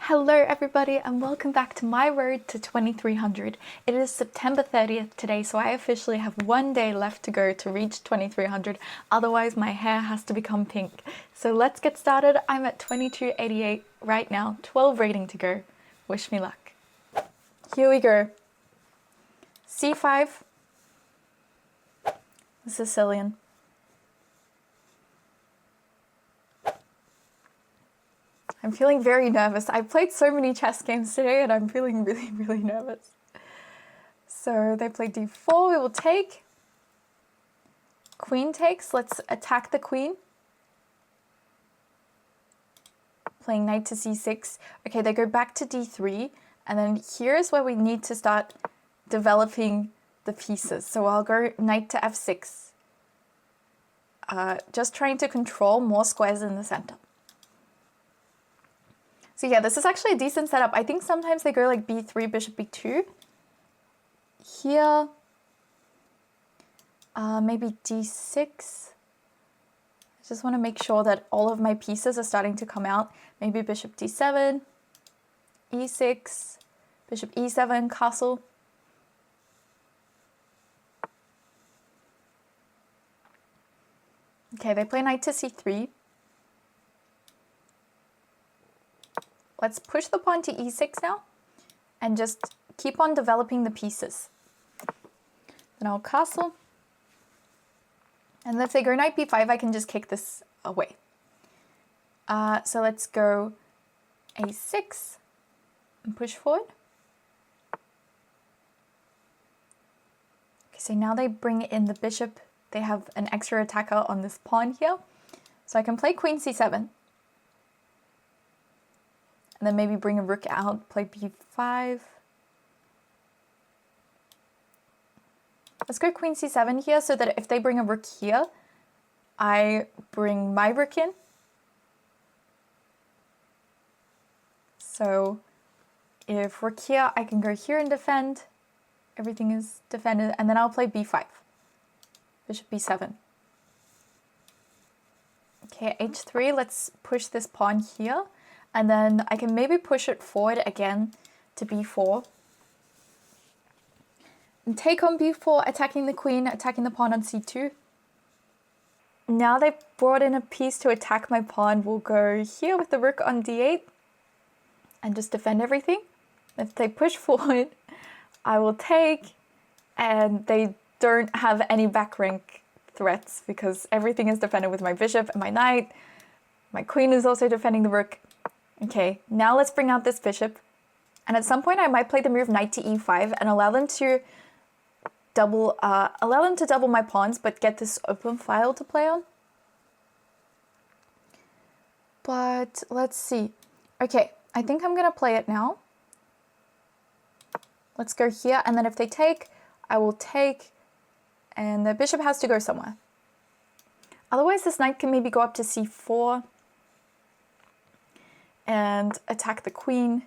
Hello everybody and welcome back to my road to 2300. It is September 30th today, so I officially have one day left to go to reach 2300, otherwise my hair has to become pink. So let's get started. I'm at 2288 right now, 12 rating to go. Wish me luck. Here we go. C5, Sicilian. I'm feeling very nervous. I've played so many chess games today and I'm feeling really nervous. So they play d4, we will take. Queen takes, let's attack the queen. Playing knight to c6. Okay, they go back to d3 and then here's where we need to start developing the pieces. So I'll go knight to f6. Just trying to control more squares in the center. So yeah, this is actually a decent setup. I think sometimes they go like b3, bishop b2. Here, maybe d6. I just want to make sure that all of my pieces are starting to come out. Maybe bishop d7, e6, bishop e7, castle. Okay, they play knight to c3. Let's push the pawn to e6 now and just keep on developing the pieces. Then I'll castle. And if they go knight b5, I can just kick this away. So let's go a6 and push forward. Okay, so now they bring in the bishop. They have an extra attacker on this pawn here. So I can play queen c7. And then maybe bring a rook out, play b5. Let's go queen c7 here so that if they bring a rook here, I bring my rook in. So if rook here, I can go here and defend. Everything is defended. And then I'll play b5. Bishop b7. Okay, h3, let's push this pawn here. And then I can maybe push it forward again to b4. And take on b4, attacking the queen, attacking the pawn on c2. Now they've brought in a piece to attack my pawn. We'll go here with the rook on d8 and just defend everything. If they push forward, I will take, and they don't have any back rank threats because everything is defended with my bishop and my knight. My queen is also defending the rook. Okay, now let's bring out this bishop. And at some point I might play the move knight to e5 and allow them to double my pawns, but get this open file to play on. But let's see. Okay, I think I'm gonna play it now. Let's go here, and then if they take, I will take, and the bishop has to go somewhere. Otherwise this knight can maybe go up to c4. And attack the queen.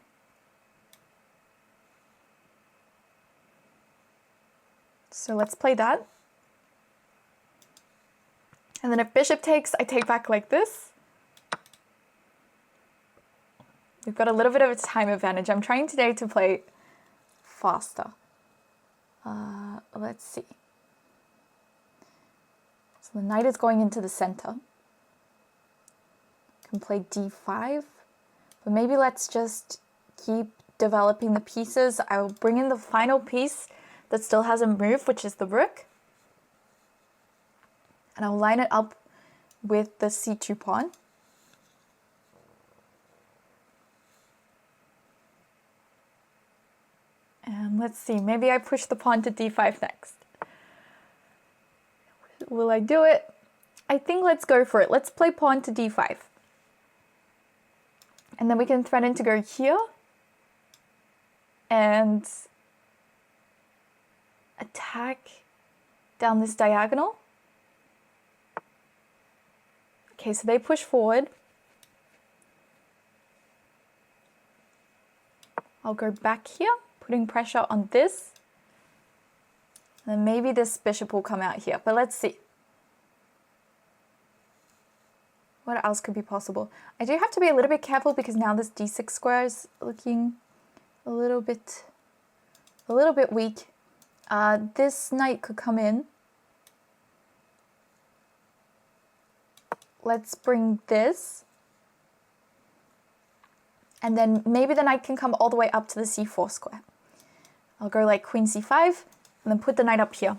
So let's play that. And then if bishop takes, I take back like this. We've got a little bit of a time advantage. I'm trying today to play faster. Let's see. So the knight is going into the center. Can play d5. But maybe let's just keep developing the pieces. I will bring in the final piece that still hasn't moved, which is the rook. And I'll line it up with the c2 pawn. And let's see, maybe I push the pawn to d5 next. Will I do it? I think let's go for it. Let's play pawn to d5. And then we can threaten to go here and attack down this diagonal. Okay, so they push forward. I'll go back here, putting pressure on this. And maybe this bishop will come out here, but let's see. What else could be possible? I do have to be a little bit careful because now this d6 square is looking a little bit weak. This knight could come in. Let's bring this. And then maybe the knight can come all the way up to the c4 square. I'll go like queen c5 and then put the knight up here.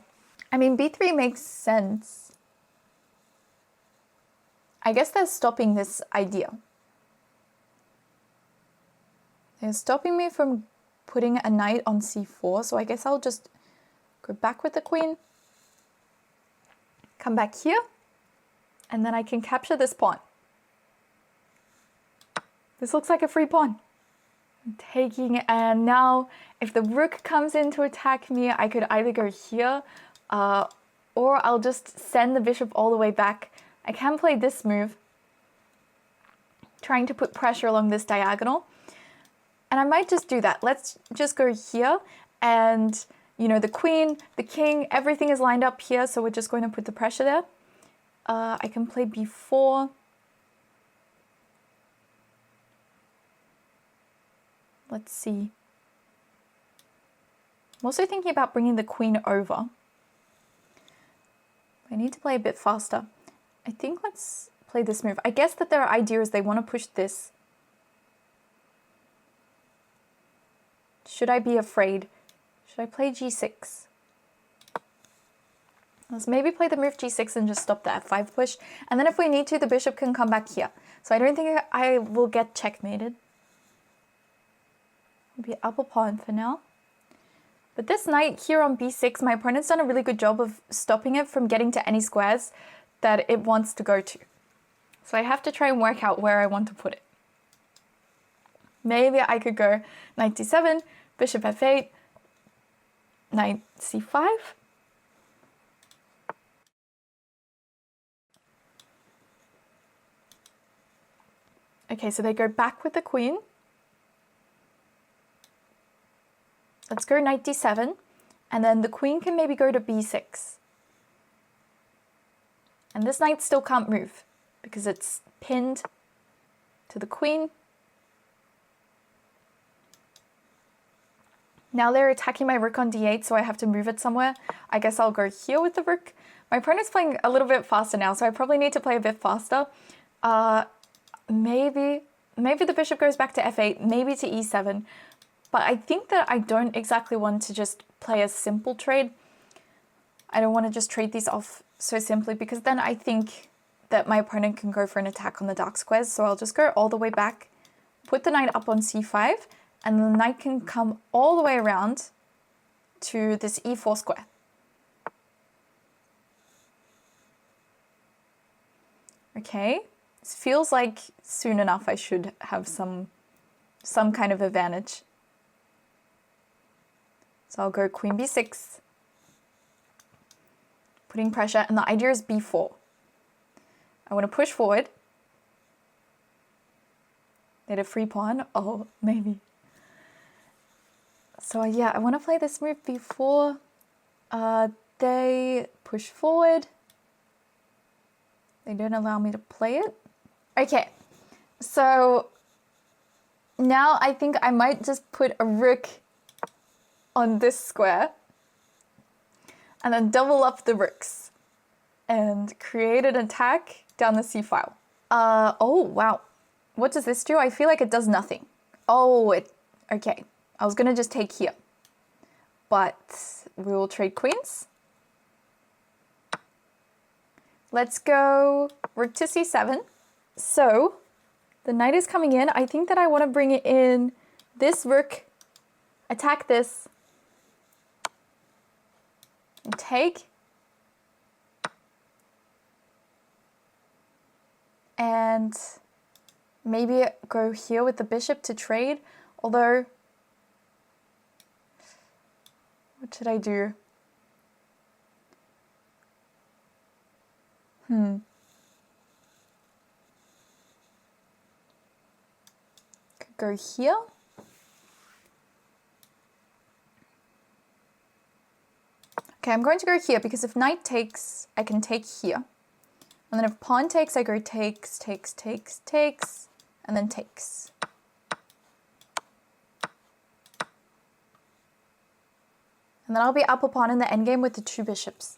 I mean, b3 makes sense. I guess they're stopping this idea. They're stopping me from putting a knight on c4, so I guess I'll just go back with the queen, come back here, and then I can capture this pawn. This looks like a free pawn. I'm taking, and now if the rook comes in to attack me, I could either go here, or I'll just send the bishop all the way back. I can play this move, trying to put pressure along this diagonal. And I might just do that. Let's just go here, and you know, the queen, the king, everything is lined up here, so we're just going to put the pressure there. I can play b4. Let's see. I'm also thinking about bringing the queen over. I need to play a bit faster. I think let's play this move. I guess that their idea is they want to push this. Should I be afraid? Should I play g6? Let's maybe play the move g6 and just stop the f5 push. And then if we need to, the bishop can come back here. So I don't think I will get checkmated. Be up a pawn for now. But this knight here on b6, my opponent's done a really good job of stopping it from getting to any squares that it wants to go to. So I have to try and work out where I want to put it. Maybe I could go knight d7, bishop f8, knight c5. Okay, so they go back with the queen. Let's go knight d7, and then the queen can maybe go to b6. And this knight still can't move because it's pinned to the queen. Now they're attacking my rook on d8, so I have to move it somewhere. I guess I'll go here with the rook. My opponent's playing a little bit faster now, so I probably need to play a bit faster. Maybe the bishop goes back to f8, maybe to e7. But I think that I don't exactly want to just play a simple trade. I don't want to just trade these off so simply, because then I think that my opponent can go for an attack on the dark squares. So I'll just go all the way back, put the knight up on c5, and the knight can come all the way around to this e4 square. Okay, this feels like soon enough I should have some kind of advantage. So I'll go queen b6, putting pressure, and the idea is b4. I want to push forward. Need a free pawn. Oh, maybe. So yeah, I want to play this move b4. They push forward. They don't allow me to play it. Okay, so now I think I might just put a rook on this square and then double up the rooks and create an attack down the c file. Oh, wow. What does this do? I feel like it does nothing. Oh, okay. I was gonna just take here, but we will trade queens. Let's go rook to c7. So the knight is coming in. I think that I want to bring in this rook, attack this, and take. And maybe go here with the bishop to trade. Although, what should I do? Could go here. Okay, I'm going to go here because if knight takes, I can take here. And then if pawn takes, I go takes, takes, takes, takes, and then takes. And then I'll be up a pawn in the endgame with the 2 bishops.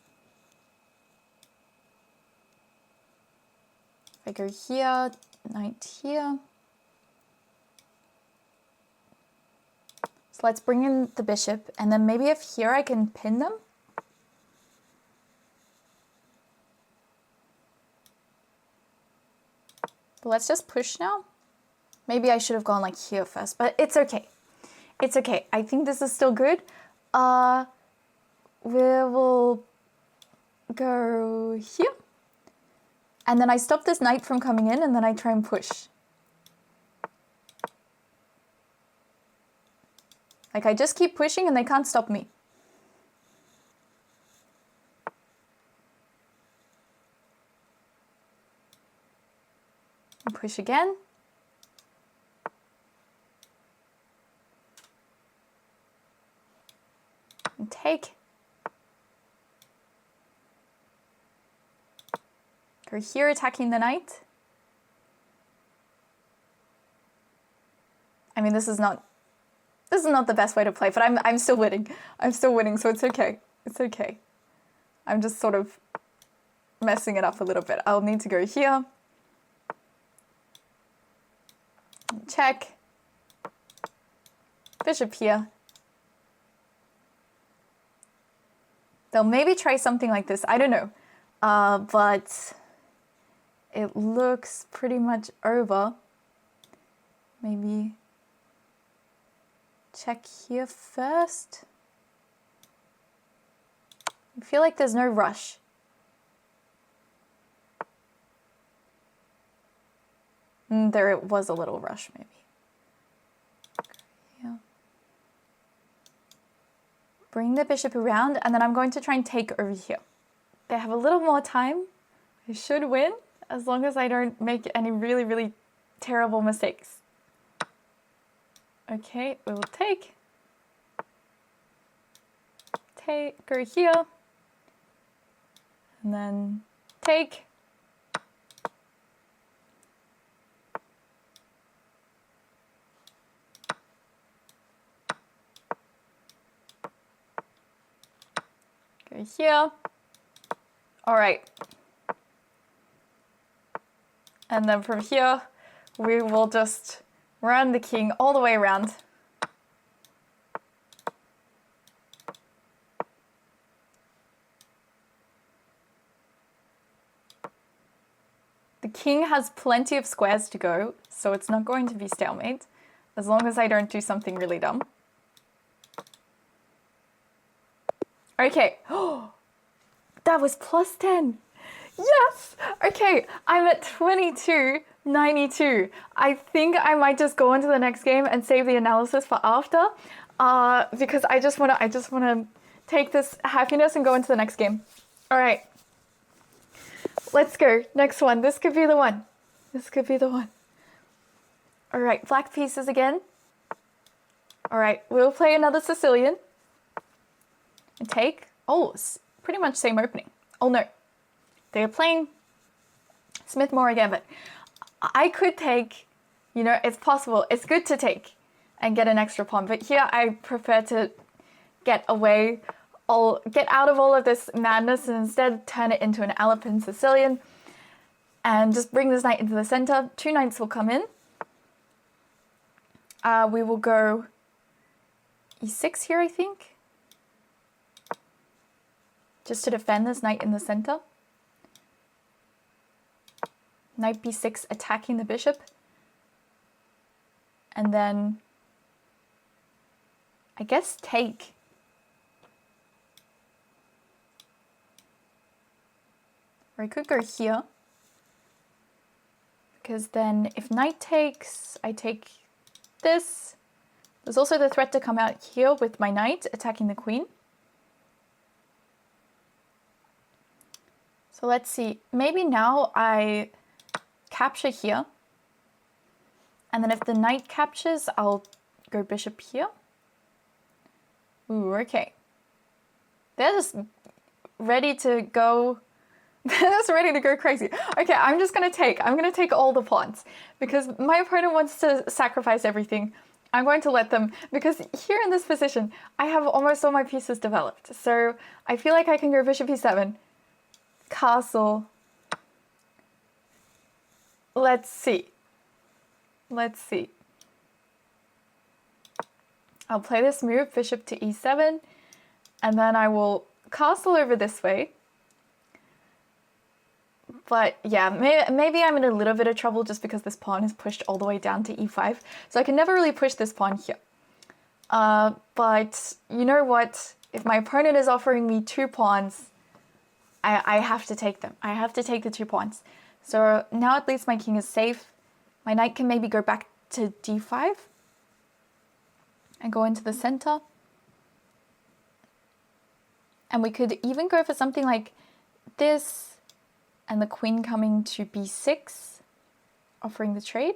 If I go here, knight here. So let's bring in the bishop, and then maybe if here I can pin them. But let's just push now. Maybe I should have gone like here first, but it's okay. It's okay. I think this is still good. We will go here. And then I stop this knight from coming in, and then I try and push. Like I just keep pushing and they can't stop me. And push again. And take. Go here attacking the knight. I mean, this is not the best way to play, but I'm still winning. I'm still winning, so it's okay. It's okay. I'm just sort of messing it up a little bit. I'll need to go here. Check. Bishop here. They'll maybe try something like this. I don't know. But it looks pretty much over. Maybe check here first. I feel like there's no rush. There was a little rush, maybe. Yeah. Bring the bishop around, and then I'm going to try and take over here. They have a little more time. I should win, as long as I don't make any really, really terrible mistakes. Okay, we will take. Take, go here. And then take. Go here. All right. And then from here, we will just run the king all the way around. The king has plenty of squares to go, so it's not going to be stalemate, as long as I don't do something really dumb. Okay. Oh, that was plus 10. Yes! Okay, I'm at 22.92. I think I might just go on to the next game and save the analysis for after, because I just wanna take this happiness and go into the next game. All right, let's go. Next one. This could be the one. This could be the one. All right, black pieces again. All right, we'll play another Sicilian. And take. Oh, pretty much same opening. Oh no. They're playing Smith-Morra again, but I could take, you know, it's possible. It's good to take and get an extra pawn, but here I prefer to get out of all of this madness and instead turn it into an Alpine Sicilian and just bring this knight into the center. 2 knights will come in. We will go e6 here, I think, just to defend this knight in the center. Knight b6 attacking the bishop. And then, I guess, take. Or I could go here. Because then if knight takes, I take this. There's also the threat to come out here with my knight attacking the queen. So let's see. Maybe now I capture here, and then if the knight captures, I'll go bishop here. Ooh, okay. They're just ready to go That's ready to go crazy. Okay, I'm gonna take all the pawns because my opponent wants to sacrifice everything. I'm going to let them, because here in this position, I have almost all my pieces developed. So I feel like I can go bishop e7, castle. Let's see. I'll play this move, bishop to e7, and then I will castle over this way. But yeah, maybe I'm in a little bit of trouble just because this pawn is pushed all the way down to e5. So I can never really push this pawn here. But you know what? If my opponent is offering me 2 pawns, I have to take them. I have to take the 2 pawns. So now at least my king is safe. My knight can maybe go back to d5 and go into the center. And we could even go for something like this, and the queen coming to b6, offering the trade.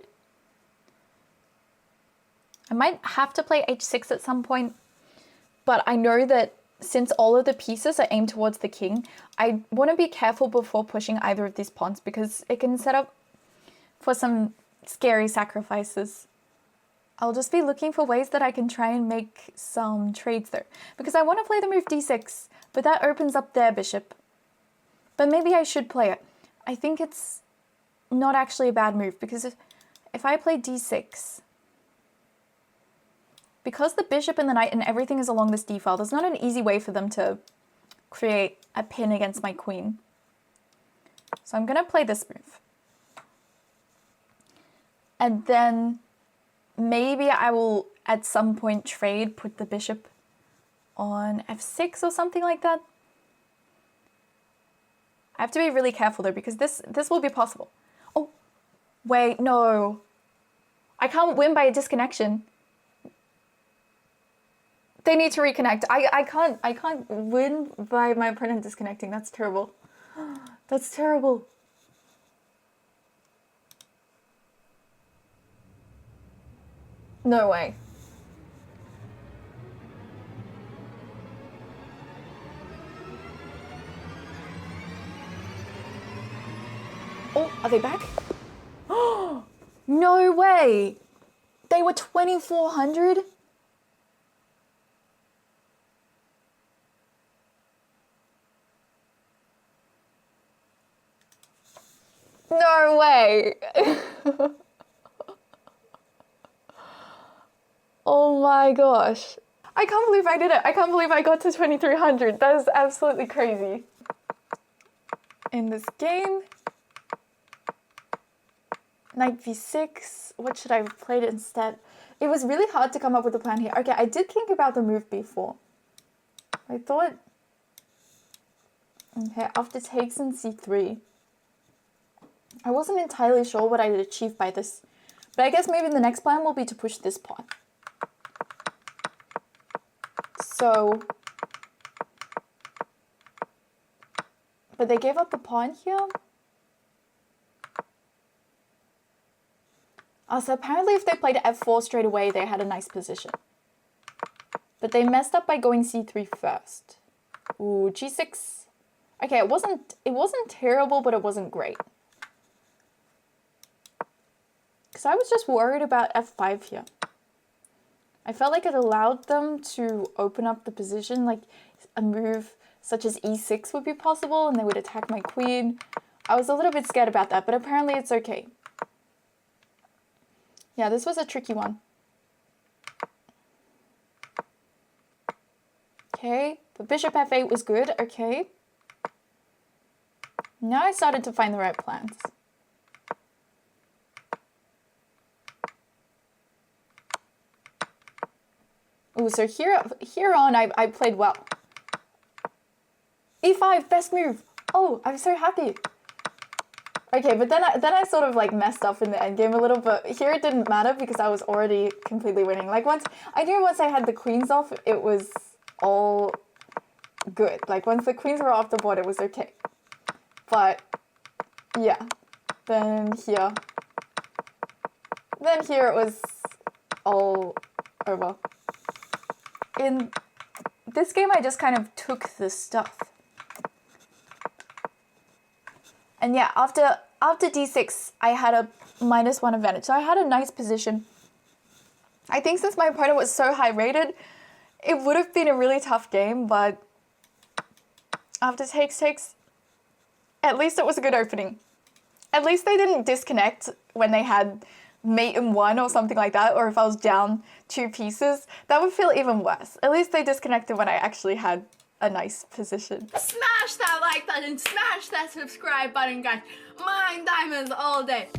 I might have to play h6 at some point, but I know that since all of the pieces are aimed towards the king, I want to be careful before pushing either of these pawns because it can set up for some scary sacrifices. I'll just be looking for ways that I can try and make some trades there, because I want to play the move d6, but that opens up their bishop. But maybe I should play it. I think it's not actually a bad move, because if I play d6, because the bishop and the knight and everything is along this d file, there's not an easy way for them to create a pin against my queen. So I'm going to play this move. And then maybe I will at some point trade, put the bishop on f6 or something like that. I have to be really careful though, because this will be possible. Oh, wait, no. I can't win by a disconnection. They need to reconnect. I can't win by my opponent disconnecting. That's terrible. That's terrible. No way. Oh, are they back? Oh, no way. They were 2,400? No way. Oh my gosh. I can't believe I did it. I can't believe I got to 2,300. That is absolutely crazy. In this game, knight v6. What should I have played instead? It was really hard to come up with a plan here. Okay, I did think about the move before. I thought, okay, after takes in c3. I wasn't entirely sure what I'd achieve by this, but I guess maybe the next plan will be to push this pawn. So, but they gave up the pawn here. So apparently if they played f4 straight away, they had a nice position. But they messed up by going c3 first. Ooh, g6. Okay, it wasn't terrible, but it wasn't great. Because I was just worried about f5 here. I felt like it allowed them to open up the position, like a move such as e6 would be possible, and they would attack my queen. I was a little bit scared about that, but apparently it's okay. Yeah, this was a tricky one. Okay, but bishop f8 was good, okay. Now I started to find the right plans. Ooh, so here on I played well. e5, best move. Oh, I'm so happy. Okay, but then I sort of like messed up in the endgame a little, but here it didn't matter because I was already completely winning. Like once I had the queens off, it was all good. Like once the queens were off the board, it was okay. But yeah, then here it was all over. In this game, I just kind of took the stuff. And yeah, after d6, I had a -1 advantage. So I had a nice position. I think since my opponent was so high rated, it would have been a really tough game, but after takes, at least it was a good opening. At least they didn't disconnect when they had mate in 1 or something like that, or if I was down 2 pieces, that would feel even worse. At least they disconnected when I actually had a nice position. Smash that like button, smash that subscribe button, guys. Mine diamonds all day.